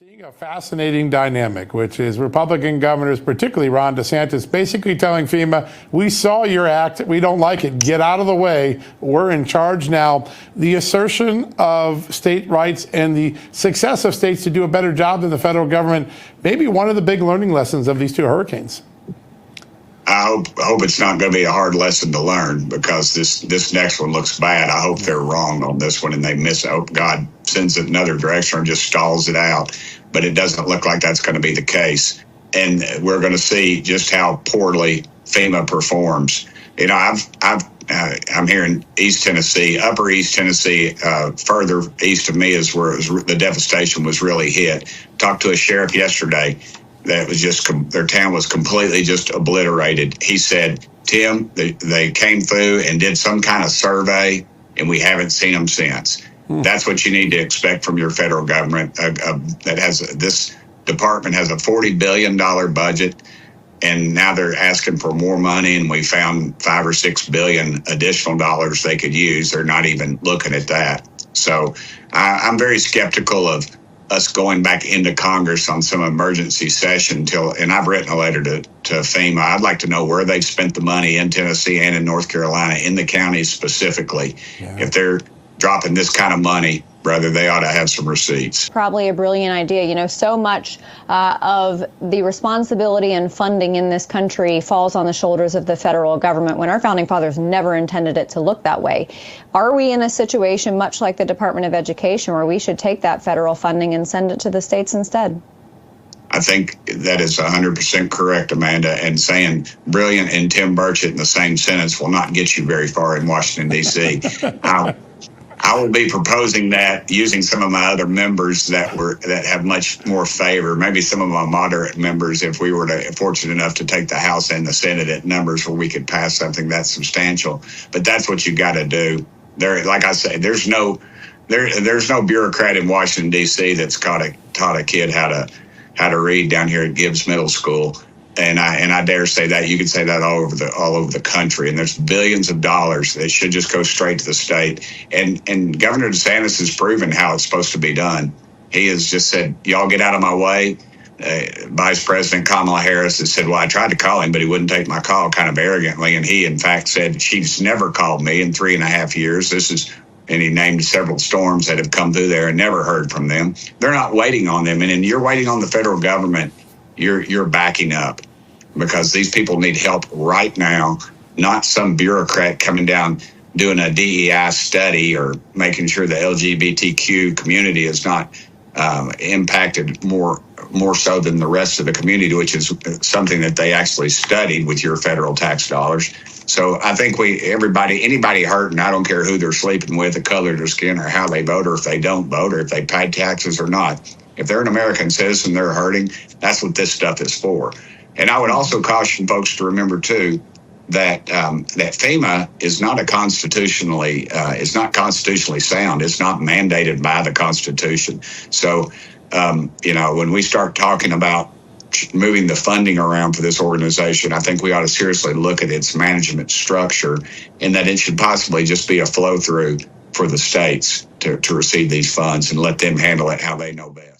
Seeing a fascinating dynamic, which is Republican governors, particularly Ron DeSantis, basically telling FEMA, we saw your act, we don't like it, get out of the way, we're in charge now. The assertion of state rights and the success of states to do a better job than the federal government, maybe one of the big learning lessons of these two hurricanes. I hope it's not going to be a hard lesson to learn, because this next one looks bad. I hope they're wrong on this one and they miss it. I hope God sends it another direction or just stalls it out. But it doesn't look like that's going to be the case. And we're going to see just how poorly FEMA performs. You know, I'm here in East Tennessee, Upper East Tennessee, further east of me is where the devastation was really hit. Talked to a sheriff yesterday that was just, their town was completely just obliterated. He said, Tim, they came through and did some kind of survey and we haven't seen them since. That's what you need to expect from your federal government. This department has a $40 billion budget, and now they're asking for more money, and we found $5 or $6 billion additional dollars they could use. They're not even looking at that. So I'm very skeptical of us going back into Congress on some emergency session and I've written a letter to FEMA. I'd like to know where they've spent the money in Tennessee and in North Carolina, in the counties specifically. Yeah. If they're dropping this kind of money, brother, they ought to have some receipts. Probably a brilliant idea. You know, so much of the responsibility and funding in this country falls on the shoulders of the federal government, when our founding fathers never intended it to look that way. Are we in a situation much like the Department of Education, where we should take that federal funding and send it to the states instead? I think that is 100% correct, Amanda, and saying brilliant and Tim Burchett in the same sentence will not get you very far in Washington, D.C. I will be proposing that using some of my other members that have much more favor, maybe some of my moderate members, if we were fortunate enough to take the House and the Senate at numbers where we could pass something that's substantial. But that's what you got to do. There, like I say, there's no bureaucrat in Washington D.C. that's taught a kid how to read down here at Gibbs Middle School. And I dare say that you can say that all over the country. And there's billions of dollars that should just go straight to the state. And Governor DeSantis has proven how it's supposed to be done. He has just said, y'all get out of my way. Vice President Kamala Harris has said, well, I tried to call him, but he wouldn't take my call, kind of arrogantly. And he, in fact, said, she's never called me in 3.5 years. And he named several storms that have come through there and never heard from them. They're not waiting on them. And you're waiting on the federal government. You're backing up, because these people need help right now, not some bureaucrat coming down doing a DEI study or making sure the LGBTQ community is not impacted more so than the rest of the community, which is something that they actually studied with your federal tax dollars. So I think anybody hurting, I don't care who they're sleeping with, the color of their skin, or how they vote, or if they don't vote, or if they pay taxes or not. If they're an American citizen, they're hurting. That's what this stuff is for. And I would also caution folks to remember too that FEMA is not constitutionally sound. It's not mandated by the Constitution. So when we start talking about moving the funding around for this organization, I think we ought to seriously look at its management structure, and that it should possibly just be a flow through for the states to receive these funds and let them handle it how they know best.